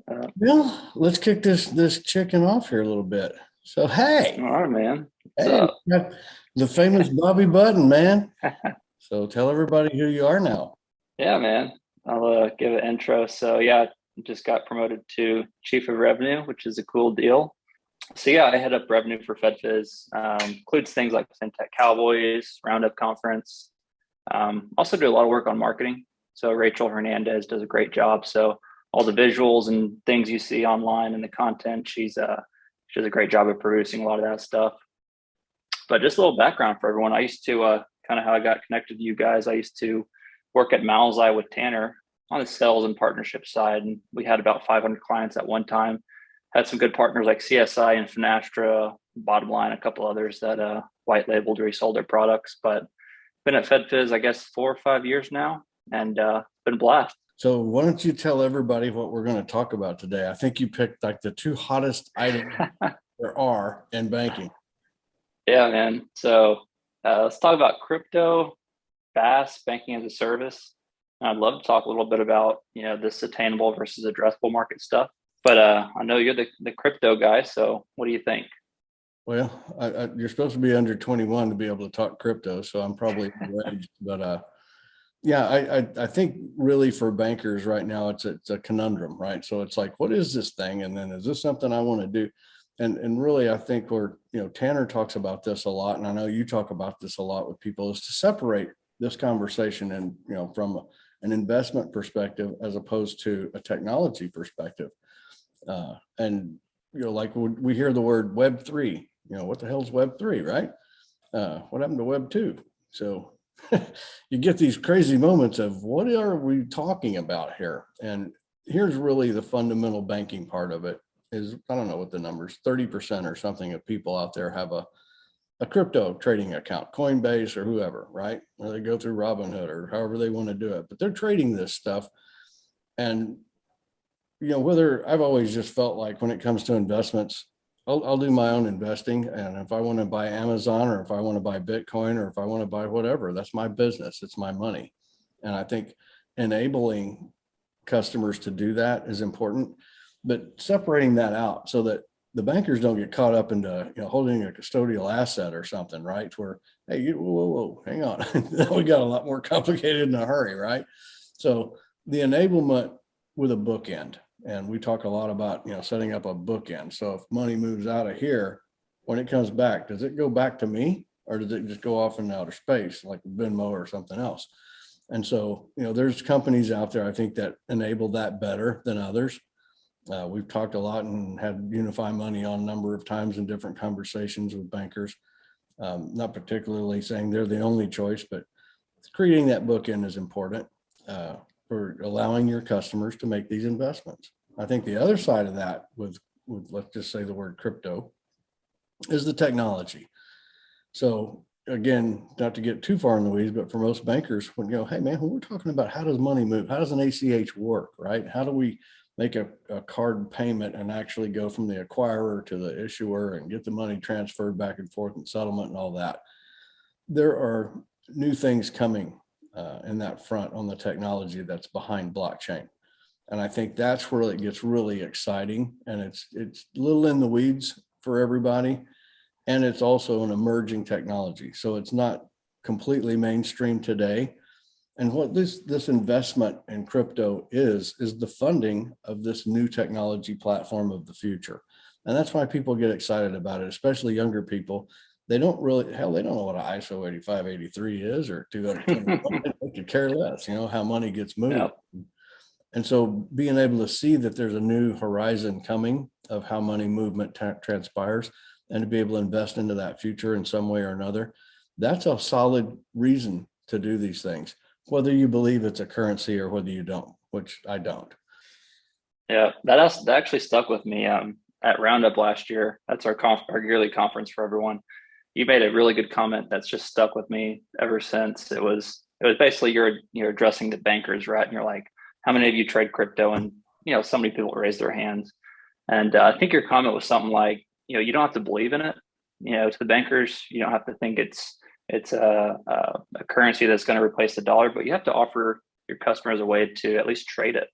Well, let's kick this chicken off here a little bit. So, All hey, right, man. What's hey, up? we got the famous Bobby Button, man. So tell everybody who you are now. Yeah, man. I'll give an intro. Just got promoted to Chief of Revenue, which is a cool deal. I head up revenue for FedFis. Includes things like FinTech Cowboys, Roundup Conference. Also do a lot of work on marketing. So Rachel Hernandez does a great job. So all the visuals and things you see online and the content, she does a great job of producing a lot of that stuff. But just a little background for everyone. I used to kind of how I got connected to you guys. I used to work at Malzai with Tanner on the sales and partnership side, and we had about 500 clients at one time. Had some good partners like CSI and Finastra, Bottom Line, a couple others that white labeled or resold their products. But been at FedFiz, I guess, 4 or 5 years now, and been a blast. So why don't you tell everybody what we're going to talk about today? I think you picked like the two hottest items there are in banking. Yeah, man. Let's talk about crypto, FAS, banking as a service. And I'd love to talk a little bit about, this attainable versus addressable market stuff. But I know you're the crypto guy, so what do you think? Well, you're supposed to be under 21 to be able to talk crypto, so I'm probably age. But yeah, I think really for bankers right now, it's a conundrum, right? So it's like, what is this thing? And then is this something I want to do? And really, I think Tanner talks about this a lot, and I know you talk about this a lot with people, is to separate this conversation and from an investment perspective as opposed to a technology perspective. And like we hear the word Web3, what the hell's Web3, right? What happened to Web2? So you get these crazy moments of what are we talking about here? And here's really the fundamental banking part of it is, I don't know what the numbers, 30% or something of people out there have a crypto trading account, Coinbase or whoever, right? Or they go through Robinhood or however they want to do it, but they're trading this stuff. And, whether I've always just felt like when it comes to investments, I'll do my own investing. And if I want to buy Amazon or if I want to buy Bitcoin or if I want to buy whatever, that's my business. It's my money. And I think enabling customers to do that is important, but separating that out so that the bankers don't get caught up into holding a custodial asset or something, right? Where, hey, whoa, hang on. We got a lot more complicated in a hurry, right? So the enablement with a bookend. And we talk a lot about, setting up a bookend. So if money moves out of here, when it comes back, does it go back to me or does it just go off in outer space like Venmo or something else? And so, there's companies out there, I think, that enable that better than others. We've talked a lot and had Unify Money on a number of times in different conversations with bankers. Not particularly saying they're the only choice, but creating that bookend is important for allowing your customers to make these investments. I think the other side of that with let's just say the word crypto is the technology. So again, not to get too far in the weeds, but for most bankers, when you go, hey man, when we're talking about how does money move, how does an ACH work, right? How do we make a card payment and actually go from the acquirer to the issuer and get the money transferred back and forth and settlement and all that? There are new things coming in that front on the technology that's behind blockchain. And I think that's where it gets really exciting. And it's a little in the weeds for everybody. And it's also an emerging technology. So it's not completely mainstream today. And what this investment in crypto is the funding of this new technology platform of the future. And that's why people get excited about it, especially younger people. They don't they don't know what an ISO 8583 is or 221. They could care less, how money gets moved. Yeah. And so being able to see that there's a new horizon coming of how money movement transpires and to be able to invest into that future in some way or another, that's a solid reason to do these things, whether you believe it's a currency or whether you don't, which I don't. Yeah, that actually stuck with me at Roundup last year. That's our yearly conference for everyone. You made a really good comment that's just stuck with me ever since. It was basically you're addressing the bankers, right? And you're like, how many of you trade crypto? And so many people raise their hands. And I think your comment was something like, you don't have to believe in it. To the bankers, you don't have to think it's a currency that's going to replace the dollar, but you have to offer your customers a way to at least trade it.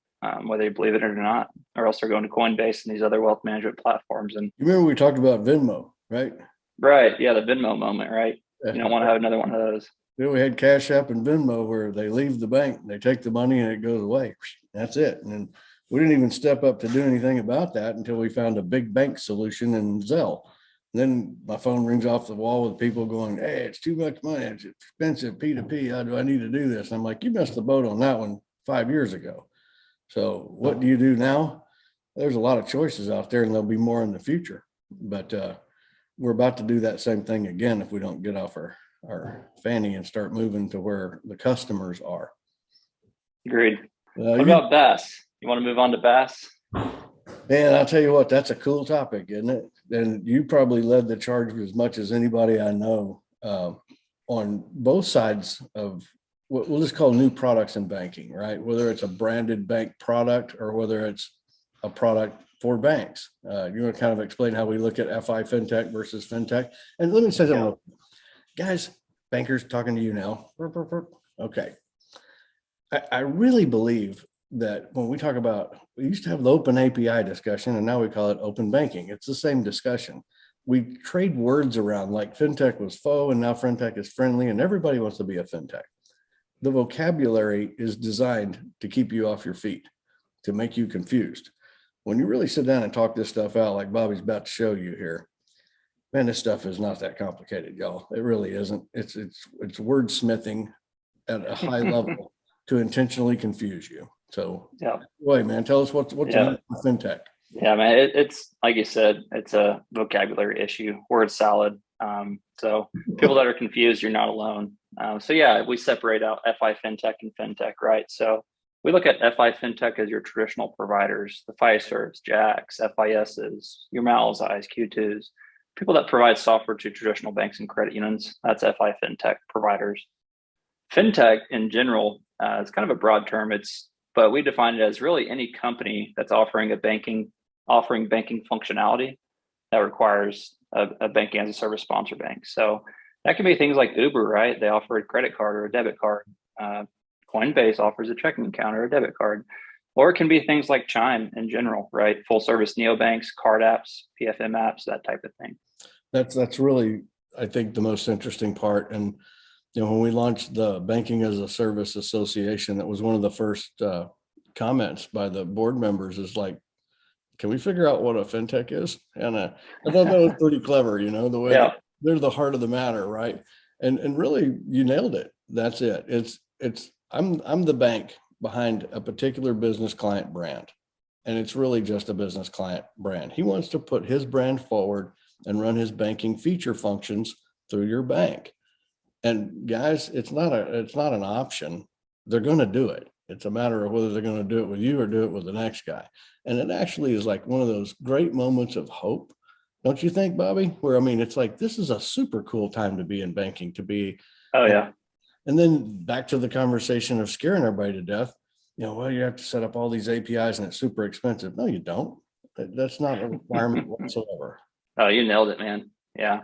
whether you believe it or not, or else they're going to Coinbase and these other wealth management platforms. And You remember we talked about Venmo, right? right, yeah, the Venmo moment, right? You don't want to have another one of those. Then we had Cash App and Venmo where they leave the bank, they take the money and it goes away. That's it. And then we didn't even step up to do anything about that until we found a big bank solution in Zelle. And then my phone rings off the wall with people going, "Hey, it's too much money. It's expensive. P2P. How do I need to do this?" And I'm like, you missed the boat on that one 5 years ago. So what do you do now? There's a lot of choices out there, and there'll be more in the future. But we're about to do that same thing again if we don't get off our fanny and start moving to where the customers are. Agreed. What about BaaS? You want to move on to BaaS? Man, I'll tell you what, that's a cool topic, isn't it? And you probably led the charge as much as anybody I know on both sides of what we'll just call new products in banking, right? Whether it's a branded bank product or whether it's a product for banks. You want to kind of explain how we look at FI FinTech versus FinTech? And let me say something, guys, bankers talking to you now. Okay. I really believe that when we talk about, we used to have the open API discussion and now we call it open banking. It's the same discussion. We trade words around like FinTech was faux and now FinTech is friendly and everybody wants to be a FinTech. The vocabulary is designed to keep you off your feet, to make you confused. When you really sit down and talk this stuff out, like Bobby's about to show you here, man, this stuff is not that complicated, y'all. It really isn't. It's wordsmithing at a high level to intentionally confuse you. So, yeah, wait, man, tell us what's a FinTech. Yeah, man, it's like you said, it's a vocabulary issue. Word salad. So people that are confused, you're not alone. So yeah, we separate out FI FinTech and FinTech, right? So we look at FI FinTech as your traditional providers, the Fiservs, Jacks, FISs, your Malzais, Q2s, people that provide software to traditional banks and credit unions. That's FI FinTech providers. FinTech in general, it's kind of a broad term. But we define it as really any company that's offering banking functionality that requires a banking as a service sponsor bank. So that can be things like Uber, right? They offer a credit card or a debit card. Coinbase offers a checking account or a debit card. Or it can be things like Chime in general, right? Full service neobanks, card apps, PFM apps, that type of thing. That's really, I think, the most interesting part. And when we launched the Banking as a Service Association, that was one of the first comments by the board members is like, can we figure out what a FinTech is? And I thought that was pretty clever, the way they're the heart of the matter, right? And really, you nailed it. That's it. I'm the bank behind a particular business client brand, and it's really just a business client brand. He wants to put his brand forward and run his banking feature functions through your bank. And guys, it's not an option. They're going to do it. It's a matter of whether they're going to do it with you or do it with the next guy. And it actually is like one of those great moments of hope. Don't you think, Bobby? Where, it's like, this is a super cool time to be in banking, to be. Oh, yeah. And then back to the conversation of scaring everybody to death. Well, you have to set up all these APIs and it's super expensive. No, you don't. That's not a requirement whatsoever. Oh, you nailed it, man. Yeah.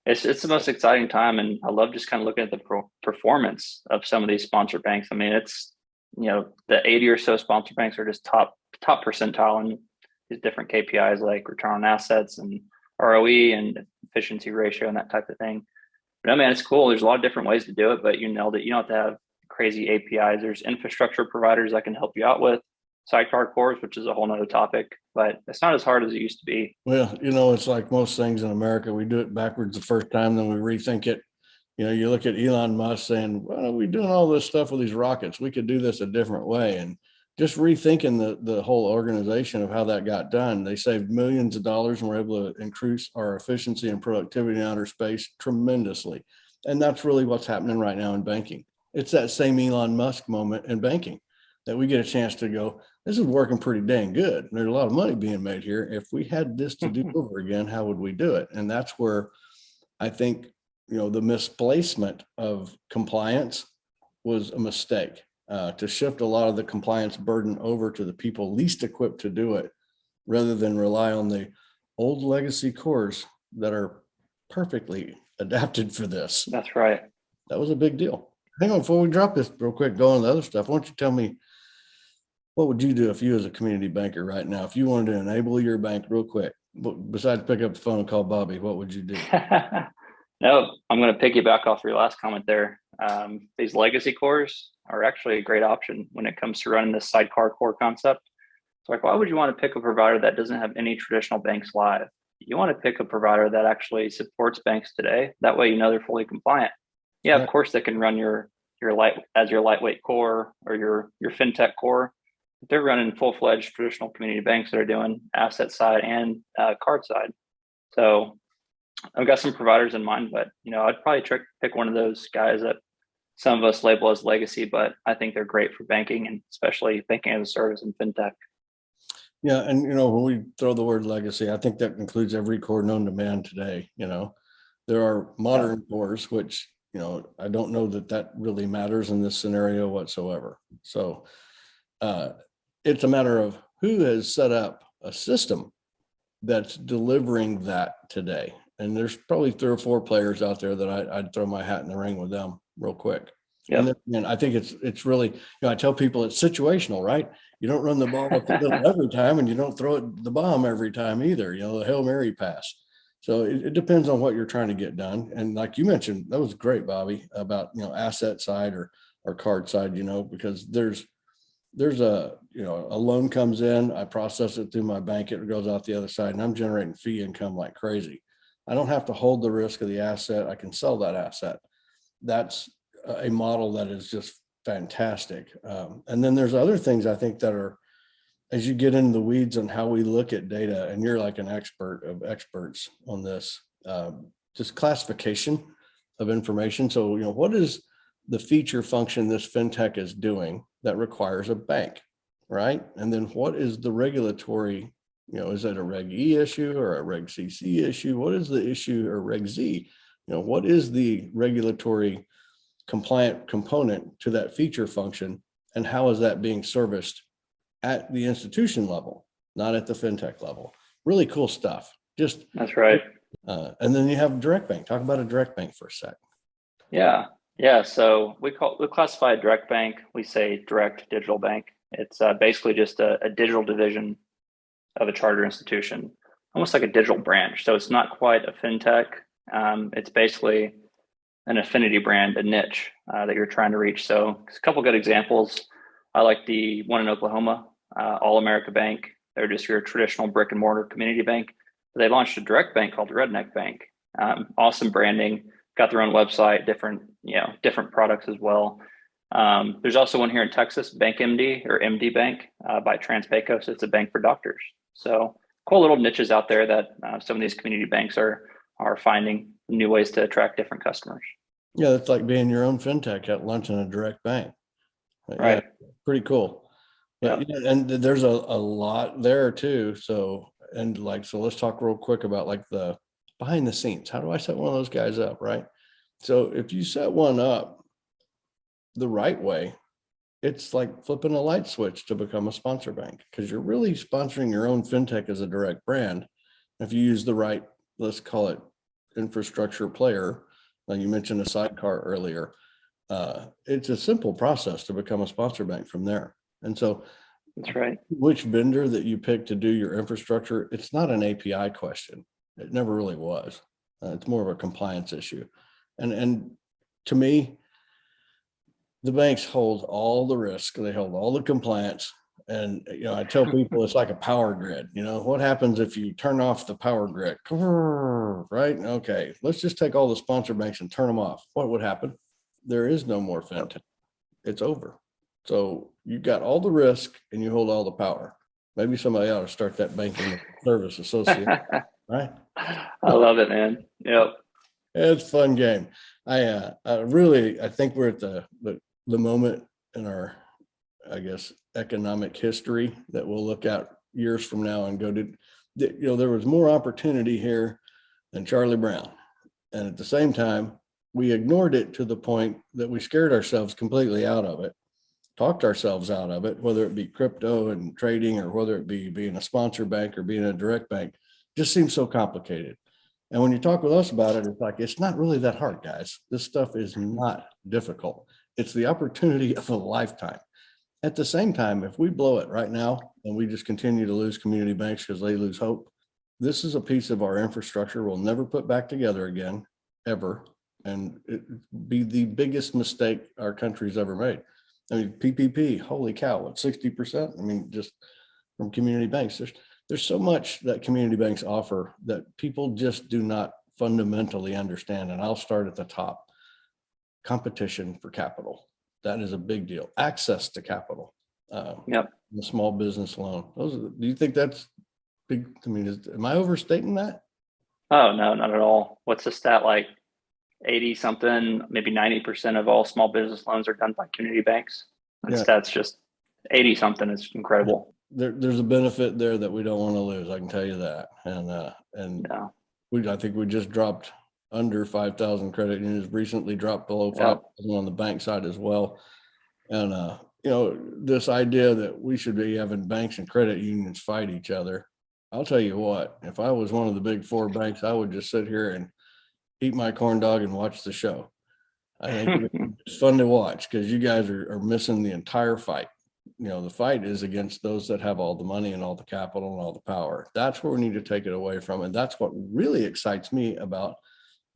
It's the most exciting time. And I love just kind of looking at the performance of some of these sponsor banks. It's, the 80 or so sponsor banks are just top percentile in these different KPIs like return on assets and ROE and efficiency ratio and that type of thing. But man, it's cool. There's a lot of different ways to do it, but you nailed it. You don't have to have crazy APIs. There's infrastructure providers that can help you out with sidecar cores, which is a whole nother topic, but it's not as hard as it used to be. Well, it's like most things in America, we do it backwards the first time, then we rethink it. You look at Elon Musk saying, "Why are we doing all this stuff with these rockets? We could do this a different way." And just rethinking the whole organization of how that got done. They saved millions of dollars and were able to increase our efficiency and productivity in outer space tremendously. And that's really what's happening right now in banking. It's that same Elon Musk moment in banking that we get a chance to go, this is working pretty dang good. There's a lot of money being made here. If we had this to do over again, how would we do it? And that's where I think, the misplacement of compliance was a mistake. To shift a lot of the compliance burden over to the people least equipped to do it, rather than rely on the old legacy cores that are perfectly adapted for this. That's right. That was a big deal. Hang on, before we drop this real quick, go on the other stuff. Why don't you tell me, what would you do if you as a community banker right now, if you wanted to enable your bank real quick, besides pick up the phone and call Bobby, what would you do? No, I'm going to piggyback off your last comment there. These legacy cores are actually a great option when it comes to running this sidecar core concept. So like, why would you want to pick a provider that doesn't have any traditional banks live? You want to pick a provider that actually supports banks today. That way, you know they're fully compliant. Yeah, of course they can run your lightweight core or your FinTech core. But they're running full-fledged traditional community banks that are doing asset side and card side. So I've got some providers in mind, but I'd probably pick one of those guys that some of us label as legacy, but I think they're great for banking and especially banking as a service and fintech. Yeah, and when we throw the word legacy, I think that includes every core known to man today. There are modern cores, which I don't know that really matters in this scenario whatsoever. So it's a matter of who has set up a system that's delivering that today. And there's probably 3 or 4 players out there that I'd throw my hat in the ring with them real quick. Yep. And I think it's really, I tell people it's situational, right? You don't run the ball up the middle every time, and you don't throw it the bomb every time either, the Hail Mary pass. So it depends on what you're trying to get done. And like you mentioned, that was great, Bobby, about, asset side or card side, because there's a loan comes in, I process it through my bank, it goes out the other side, and I'm generating fee income like crazy. I don't have to hold the risk of the asset. I can sell that asset. That's a model that is just fantastic. And then there's other things I think that are, as you get into the weeds on how we look at data, and you're like an expert of experts on this, just classification of information. So, what is the feature function this fintech is doing that requires a bank, right? And then what is the regulatory, is it a Reg E issue or a Reg CC issue? What is the issue, or Reg Z? What is the regulatory compliant component to that feature function, and how is that being serviced at the institution level, not at the fintech level? Really cool stuff. That's right. And then you have direct bank. Talk about a direct bank for a sec. Yeah. So we classify a direct bank. We say direct digital bank. It's basically just a digital division of a charter institution, almost like a digital branch. So it's not quite a fintech. It's basically an affinity brand, a niche that you're trying to reach. So a couple good examples. I like the one in Oklahoma, All America Bank. They're just your traditional brick and mortar community bank. They launched a direct bank called Redneck Bank. Awesome branding, got their own website, different products as well. There's also one here in Texas, BankMD or MD Bank by Transpayco. So it's a bank for doctors. So cool little niches out there that some of these community banks are finding new ways to attract different customers. Yeah, it's like being your own fintech at lunch in a direct bank. Right. Yeah, pretty cool. But, and there's a lot there too. So let's talk real quick about like the behind the scenes. How do I set one of those guys up? Right. So if you set one up the right way, it's like flipping a light switch to become a sponsor bank, because you're really sponsoring your own fintech as a direct brand. If you use the right, let's call it infrastructure player, like you mentioned a sidecar earlier, it's a simple process to become a sponsor bank from there. And so that's right. Which vendor that you pick to do your infrastructure, it's not an API question. It never really was. It's more of a compliance issue. And to me, the banks hold all the risk. They hold all the compliance. And, I tell people it's like a power grid. What happens if you turn off the power grid? Right? Okay, let's just take all the sponsor banks and turn them off. What would happen? There is no more fintech. It's over. So you've got all the risk and you hold all the power. Maybe somebody ought to start that banking service association, right? I love it, man. Yep. It's a fun game. I think we're at the moment in our, I guess, economic history that we'll look at years from now and go to, there was more opportunity here than Charlie Brown. And at the same time, we ignored it to the point that we scared ourselves completely out of it, talked ourselves out of it, whether it be crypto and trading or whether it be being a sponsor bank or being a direct bank. Just seems so complicated. And when you talk with us about it, it's like, it's not really that hard, guys. This stuff is not difficult. It's the opportunity of a lifetime. At the same time, if we blow it right now and we just continue to lose community banks because they lose hope, this is a piece of our infrastructure we'll never put back together again, ever. And it be the biggest mistake our country's ever made. I mean, PPP, holy cow, what, 60%? I mean, just from community banks. There's so much that community banks offer that people just do not fundamentally understand. And I'll start at the top. Competition for capital. That is a big deal. Access to capital. Yep. The small business loan. Do you think that's big? I mean, am I overstating that? Oh, no, not at all. What's the stat, like 80 something, maybe 90% of all small business loans are done by community banks? That's just 80 something. It's incredible. There's a benefit there that we don't want to lose. I can tell you that. And I think we just dropped under 5,000 credit unions, recently dropped below 5,000 on the bank side as well. And, this idea that we should be having banks and credit unions fight each other. I'll tell you what, if I was one of the big four banks, I would just sit here and eat my corn dog and watch the show. I think it's fun to watch because you guys are missing the entire fight. The fight is against those that have all the money and all the capital and all the power. That's where we need to take it away from. And that's what really excites me about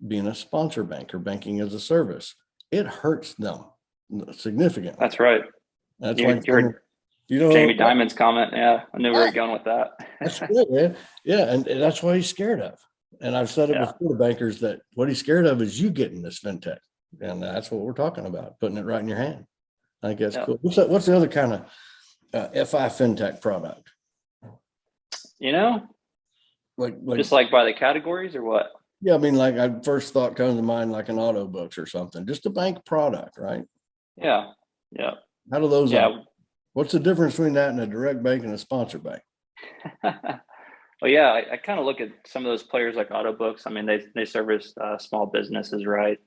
being a sponsor bank or banking as a service. It hurts them significantly. That's right. That's why Jamie Dimon's comment. Yeah, I knew where you're going with that. That's good, man. Yeah, and that's what he's scared of. And I've said it before to bankers that what he's scared of is you getting this fintech. And that's what we're talking about, putting it right in your hand. I think that's cool. What's the other kind of FI fintech product? Like just like by the categories or what? Yeah, I mean, like I first thought comes to mind like an auto books or something, just a bank product, right? Yeah. How do those? What's the difference between that and a direct bank and a sponsor bank? Well, yeah, I kind of look at some of those players like auto books. I mean, they service small businesses, right?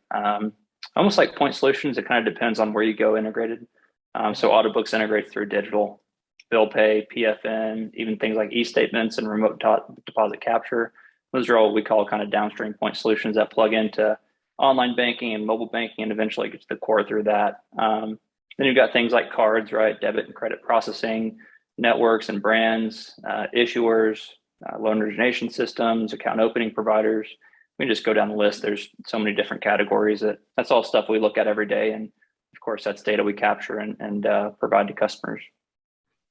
Almost like point solutions. It kind of depends on where you go integrated. So auto books integrate through digital bill pay, PFN, even things like e-statements and remote deposit capture. Those are all what we call kind of downstream point solutions that plug into online banking and mobile banking and eventually get to the core through that. Then you've got things like cards, right? Debit and credit processing, networks and brands, issuers, loan origination systems, account opening providers. We can just go down the list. There's so many different categories that's all stuff we look at every day. And of course, that's data we capture and provide to customers.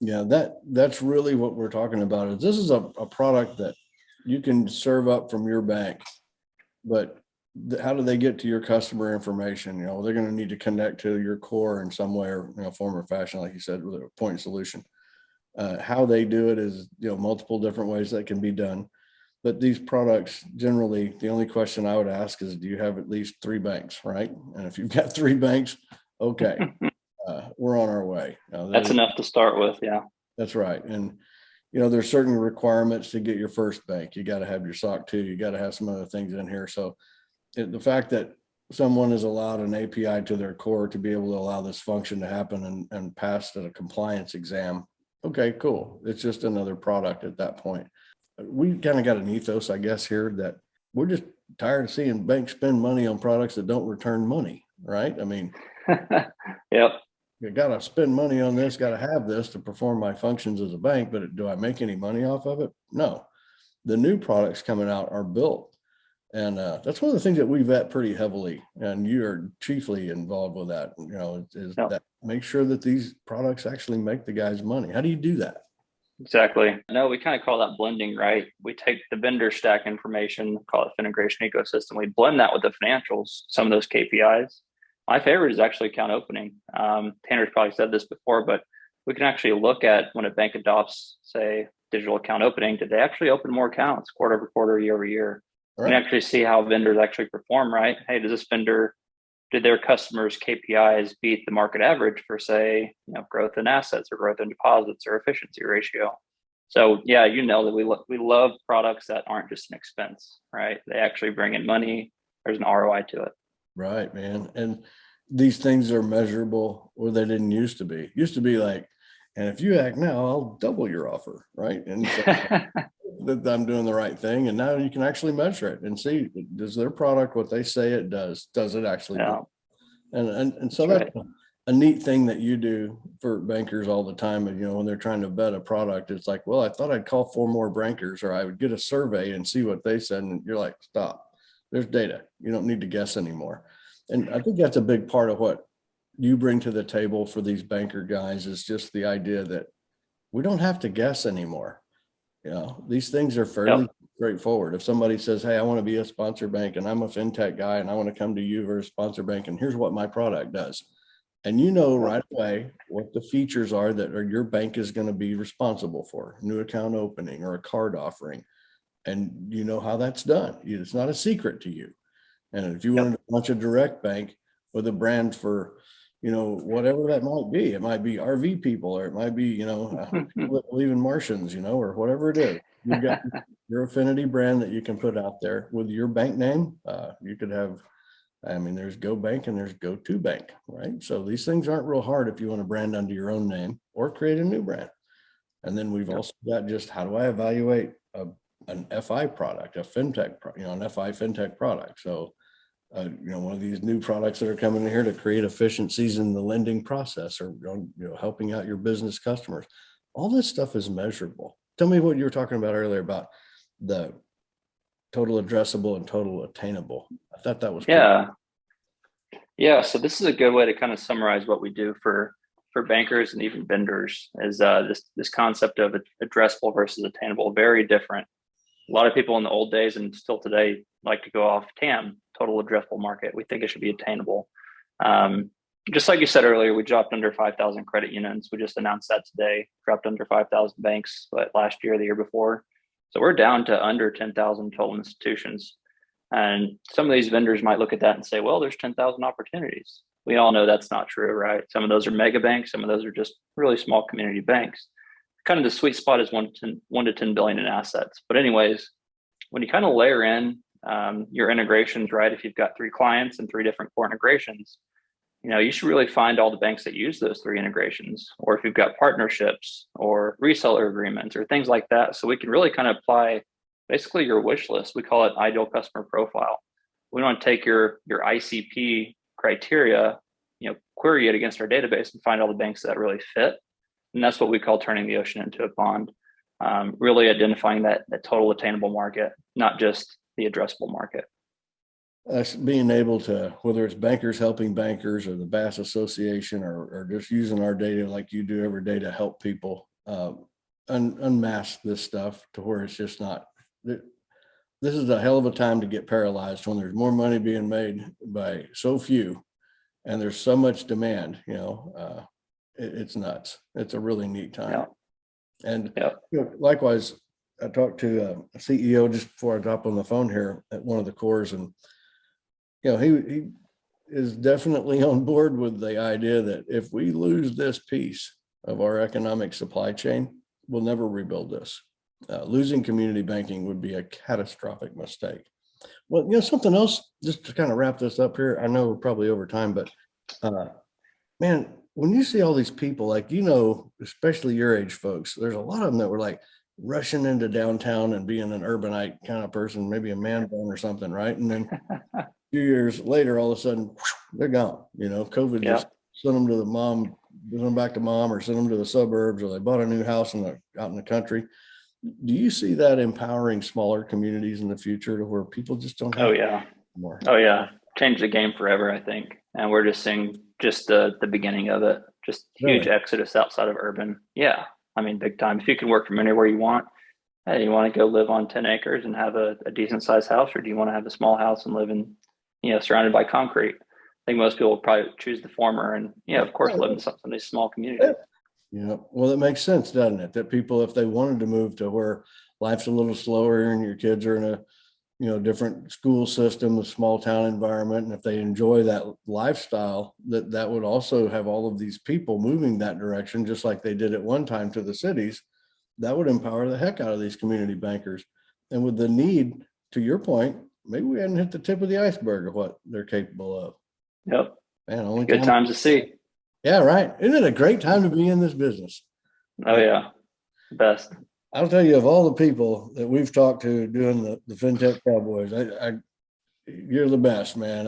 Yeah, that's really what we're talking about. Is this is a product that you can serve up from your bank, but how do they get to your customer information? They're going to need to connect to your core in some way or form or fashion, like you said, with a point solution. How they do it is multiple different ways that can be done. But these products, generally, the only question I would ask is, do you have at least 3 banks, right? And if you've got 3 banks, okay, we're on our way. That's enough to start with, yeah. That's right. And there's certain requirements to get your first bank. You got to have your SOC 2. You got to have some other things in here. So the fact that someone is allowed an API to their core to be able to allow this function to happen and pass a compliance exam, okay, cool. It's just another product at that point. We kind of got an ethos, I guess, here that we're just tired of seeing banks spend money on products that don't return money, right? I mean, yep. You got to spend money on this, got to have this to perform my functions as a bank, but do I make any money off of it? No. The new products coming out are built. And that's one of the things that we vet pretty heavily. And you are chiefly involved with that, that make sure that these products actually make the guys money. How do you do that? Exactly. No, we kind of call that blending, right? We take the vendor stack information, call it integration ecosystem. We blend that with the financials, some of those KPIs. My favorite is actually account opening. Tanner's probably said this before, but we can actually look at when a bank adopts, say, digital account opening, did they actually open more accounts quarter over quarter, year over year? Right. And actually see how vendors actually perform, right? Hey, does this vendor, did their customers' KPIs beat the market average for, say, growth in assets or growth in deposits or efficiency ratio? So yeah, that we love products that aren't just an expense, right? They actually bring in money. There's an ROI to it. Right, man. And these things are measurable where they didn't used to be. Used to be like, and if you act now, I'll double your offer, right? And so that I'm doing the right thing. And now you can actually measure it and see, does their product what they say it does it actually do? And so that's a neat thing that you do for bankers all the time. And, when they're trying to vet a product, it's like, well, I thought I'd call 4 more bankers, or I would get a survey and see what they said. And you're like, stop, there's data. You don't need to guess anymore. And I think that's a big part of what you bring to the table for these banker guys, is just the idea that we don't have to guess anymore. These things are fairly straightforward. If somebody says, hey, I want to be a sponsor bank and I'm a FinTech guy and I want to come to you for a sponsor bank, and here's what my product does. And right away what the features are that your bank is going to be responsible for, new account opening or a card offering. And you know how that's done. It's not a secret to you. And if you wanted to launch a direct bank with a brand for, whatever that might be, it might be RV people, or it might be, people that believe in Martians, or whatever it is. You've got your affinity brand that you can put out there with your bank name. You could have, there's Go Bank and there's Go To Bank, right? So these things aren't real hard if you want to brand under your own name or create a new brand. And then we've also got just, how do I evaluate an FI product, a FinTech, an FI FinTech product? So, one of these new products that are coming in here to create efficiencies in the lending process, or, helping out your business customers. All this stuff is measurable. Tell me what you were talking about earlier about the total addressable and total attainable. I thought that was cool. Yeah. So this is a good way to kind of summarize what we do for bankers and even vendors, is this concept of addressable versus attainable. Very different. A lot of people in the old days and still today like to go off TAM, total addressable market. We think it should be attainable. Just like you said earlier, we dropped under 5,000 credit unions. We just announced that today, dropped under 5,000 banks, but last year, the year before. So we're down to under 10,000 total institutions. And some of these vendors might look at that and say, well, there's 10,000 opportunities. We all know that's not true, right? Some of those are mega banks. Some of those are just really small community banks. Kind of the sweet spot is 1 to 10 billion in assets. But anyways, when you kind of layer in your integrations, right? If you've got 3 clients and 3 different core integrations, you should really find all the banks that use those 3 integrations, or if you've got partnerships or reseller agreements or things like that. So we can really kind of apply basically your wish list. We call it ideal customer profile. We want to take your ICP criteria, query it against our database and find all the banks that really fit. And that's what we call turning the ocean into a pond, really identifying that total attainable market, not just the addressable market. Us being able to, whether it's bankers helping bankers or the Bass Association, or just using our data like you do every day to help people unmask this stuff to where it's just not, this is a hell of a time to get paralyzed when there's more money being made by so few and there's so much demand. It's nuts. It's a really neat time. Yeah. And likewise, I talked to a CEO just before I drop on the phone here at one of the cores, and he is definitely on board with the idea that if we lose this piece of our economic supply chain, we'll never rebuild this. Losing community banking would be a catastrophic mistake. Well, something else, just to kind of wrap this up here, I know we're probably over time, but man, when you see all these people, like, especially your age folks, there's a lot of them that were like rushing into downtown and being an urbanite kind of person, maybe a man bun or something, right? And then a few years later, all of a sudden, they're gone. COVID just sent them to sent them back to mom, or sent them to the suburbs, or they bought a new house out in the country. Do you see that empowering smaller communities in the future to where people just don't have more? Oh yeah. Change the game forever, I think. And we're just seeing just the beginning of it, just huge exodus outside of urban. Yeah. Big time. If you can work from anywhere you want, hey, you want to go live on 10 acres and have a decent sized house, or do you want to have a small house and live in, surrounded by concrete? I think most people will probably choose the former, and of course, live in some of these small communities. Yeah. Well, it makes sense, doesn't it? That people, if they wanted to move to where life's a little slower and your kids are in a, different school system, a small town environment, and if they enjoy that lifestyle, that would also have all of these people moving that direction, just like they did at one time to the cities. That would empower the heck out of these community bankers. And with the need, to your point, maybe we hadn't hit the tip of the iceberg of what they're capable of. Yep. Man, only good times to see. Yeah, right. Isn't it a great time to be in this business? Oh yeah, best. I'll tell you, of all the people that we've talked to doing the FinTech Cowboys, you're the best, man.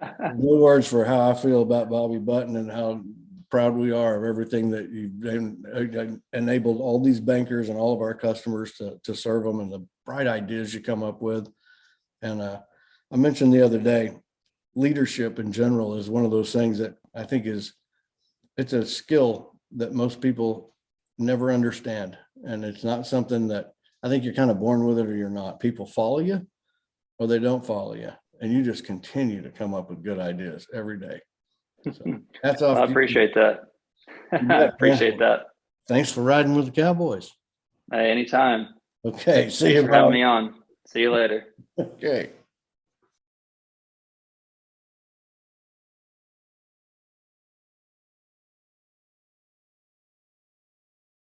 No words for how I feel about Bobby Button and how proud we are of everything that you've enabled all these bankers and all of our customers to serve them, and the bright ideas you come up with. And I mentioned the other day, leadership in general is one of those things that I think it's a skill that most people never understand. And it's not something that I think you're kind of born with it or you're not. People follow you or they don't follow you. And you just continue to come up with good ideas every day. So hats off. I appreciate that. I appreciate that. Thanks for riding with the Cowboys. Hey, anytime. Okay. See Thanks you. for having me on. See you later. Okay.